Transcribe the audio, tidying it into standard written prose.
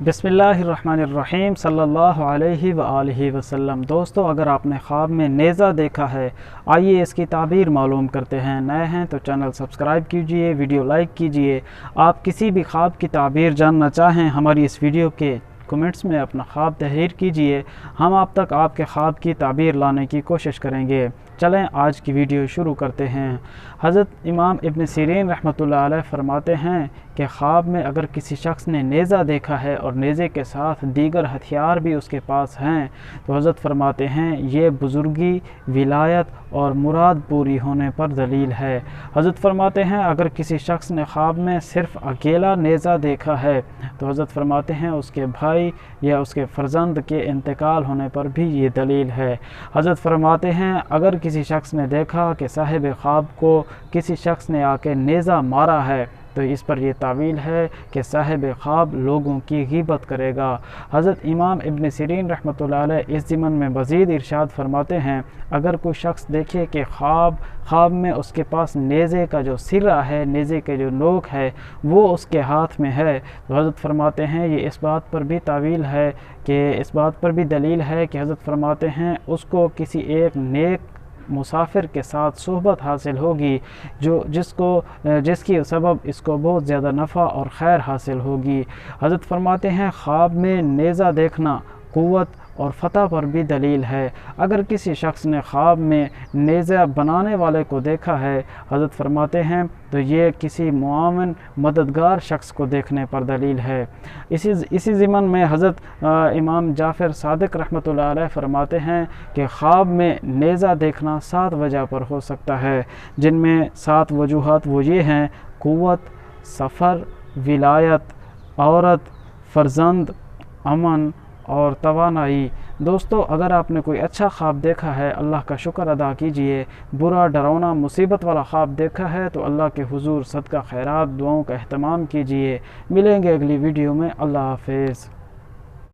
बिस्मिल्लाहिर्रहमानिर्रहीम सल्लल्लाहु अलैहि व आलिहि वसल्लम। दोस्तों, अगर आपने ख्वाब में नेज़ा देखा है, आइए इसकी ताबीर मालूम करते हैं। नए हैं तो चैनल सब्सक्राइब कीजिए, वीडियो लाइक कीजिए। आप किसी भी ख्वाब की ताबीर जानना चाहें, हमारी इस वीडियो के कमेंट्स में अपना ख्वाब तहरीर कीजिए। हम आप तक आपके ख्वाब की ताबीर लाने की कोशिश करेंगे। चलें आज की वीडियो शुरू करते हैं। हज़रत इमाम इब्न सीरीन रहमतुल्लाह अलैह फरमाते हैं कि ख्वाब में अगर किसी शख्स ने नेज़ा देखा है और नेज़े के साथ दीगर हथियार भी उसके पास हैं, तो हज़रत फरमाते हैं ये बुज़ुर्गी, विलायत और मुराद पूरी होने पर दलील है। हज़रत फरमाते हैं अगर किसी शख्स ने ख्वाब में सिर्फ़ अकेला नेज़ा देखा है, तो हज़रत फरमाते हैं उसके भाई या उसके फ़र्जंद के इंतकाल होने पर भी ये दलील है। हज़रत फरमाते हैं अगर किसी शख्स ने देखा कि साहिब ख्वाब को किसी शख्स ने आके नेज़ा मारा है, तो इस पर यह तावील है कि साहिब ख्वाब लोगों की ग़ीबत करेगा। हज़रत इमाम इब्न सीरीन रहमतुल्लाह अलैह इस ज़िमन में मज़ीद इरशाद फरमाते हैं अगर कोई शख्स देखे कि ख्वाब में उसके पास नेज़े का जो सिरा है, नेज़े के जो नोक है, वो उसके हाथ में है, तो हज़रत फरमाते हैं ये इस बात पर भी तावील है कि इस बात पर भी दलील है कि हज़रत फरमाते हैं उसको किसी एक नेक मुसाफिर के साथ सोहबत हासिल होगी जिसकी सबब इसको बहुत ज़्यादा नफ़ा और खैर हासिल होगी। हज़रत फरमाते हैं ख्वाब में नेज़ा देखना क़ुव्वत और फ़तह पर भी दलील है। अगर किसी शख्स ने ख्वाब में नेज़ा बनाने वाले को देखा है, हज़रत फरमाते हैं तो ये किसी मुआवन मददगार शख्स को देखने पर दलील है। इसी ज़िमन में हज़रत इमाम जाफ़र सादिक रहमतुल्लाह अलैह फरमाते हैं कि ख्वाब में नेज़ा देखना 7 वजह पर हो सकता है, जिनमें 7 वजूहात वो ये हैं: क़ुव्वत, सफ़र, विलायत, औरत, फ़र्जंद, अमन और तवानाई। दोस्तों, अगर आपने कोई अच्छा ख्वाब देखा है, अल्लाह का शुक्र अदा कीजिए। बुरा, डरावना, मुसीबत वाला ख्वाब देखा है तो अल्लाह के हुजूर सदका खैरात दुआओं का एहतमाम कीजिए। मिलेंगे अगली वीडियो में। अल्लाह हाफ़िज़।